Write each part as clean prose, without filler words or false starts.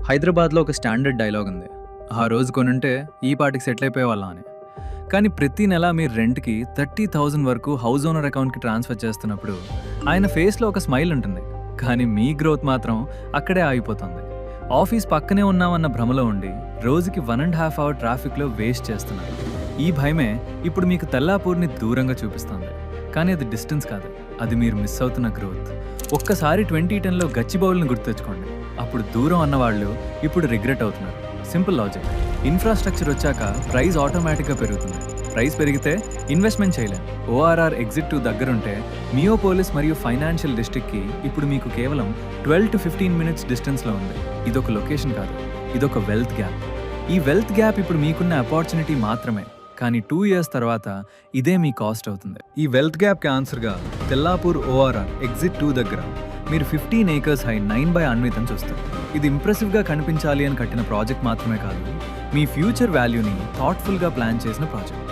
హైదరాబాద్లో ఒక standard dialogue ఉంది. ఆ రోజు కొనుంటే ఈ పాటికి సెటిల్ అయిపోయేవాళ్ళం అని. కానీ ప్రతి నెల మీరు రెంట్‌కి 30,000 వరకు హౌస్ ఓనర్ అకౌంట్‌కి ట్రాన్స్‌ఫర్ చేస్తున్నప్పుడు ఆయన ఫేస్‌లో ఒక స్మైల్ ఉంటుంది. కానీ మీ గ్రోత్ మాత్రం అక్కడే ఆగిపోతుంది. ఆఫీస్ పక్కనే ఉన్నామన్న భ్రమలో ఉండి రోజుకి 1.5 అవర్ ట్రాఫిక్‌లో వేస్ట్ చేస్తున్నారు. ఈ భయమే ఇప్పుడు మీకు తెల్లాపూర్‌ని దూరంగా చూపిస్తుంది. కానీ అది డిస్టెన్స్ కాదు. అది మీరు మిస్ అవుతున్న గ్రోత్. ఒక్కసారి 2010లో గచ్చిబౌలిని గుర్తు తెచ్చుకోండి. అప్పుడు దూరం అన్నవాళ్ళు ఇప్పుడు రిగ్రెట్ అవుతున్నారు. Simple logic. ఇన్ఫ్రాస్ట్రక్చర్ వచ్చాక ప్రైస్ ఆటోమేటిక్గా పెరుగుతుంది. ప్రైస్ పెరిగితే ఇన్వెస్ట్మెంట్ చేయలేం. ఓఆర్ఆర్ ఎగ్జిట్ 2 దగ్గరుంటే మియోపోలిస్ మరియు ఫైనాన్షియల్ డిస్ట్రిక్ట్కి ఇప్పుడు మీకు కేవలం 12 to 15 మినిట్స్ డిస్టెన్స్లో ఉంది. ఇదొక లొకేషన్ కాదు, ఇదొక వెల్త్ గ్యాప్. ఈ వెల్త్ గ్యాప్ ఇప్పుడు మీకున్న అపార్చునిటీ మాత్రమే. కానీ 2 years తర్వాత ఇదే మీ కాస్ట్ అవుతుంది. ఈ వెల్త్ గ్యాప్కి ఆన్సర్గా తెల్లాపూర్ ఓఆర్ఆర్ ఎగ్జిట్ 2 దగ్గర మీరు 15 acres హై 9 by అన్వితని చూస్తారు. ఇది ఇంప్రెసివ్గా కనిపించాలి అని కట్టిన ప్రాజెక్ట్ మాత్రమే కాదు, మీ ఫ్యూచర్ వాల్యూని థాట్ఫుల్గా ప్లాన్ చేసిన ప్రాజెక్ట్.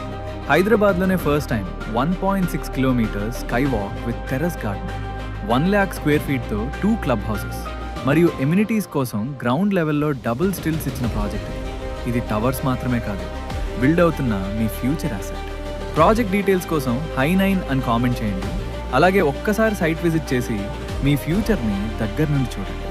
హైదరాబాద్లోనే first time 1.6 kilometers sky walk with terrace garden, 1 lakh square feetతో 2 club houses మరియు ఎమ్యూనిటీస్ కోసం గ్రౌండ్ లెవెల్లో డబుల్ స్టిల్స్ ఇచ్చిన ప్రాజెక్ట్. ఇది టవర్స్ మాత్రమే కాదు, బిల్డ్ అవుతున్న మీ ఫ్యూచర్ అసెట్. ప్రాజెక్ట్ డీటెయిల్స్ కోసం Hi9 అని కామెంట్ చేయండి. అలాగే ఒక్కసారి సైట్ విజిట్ చేసి మీ ఫ్యూచర్ని దగ్గర నుండి చూడండి.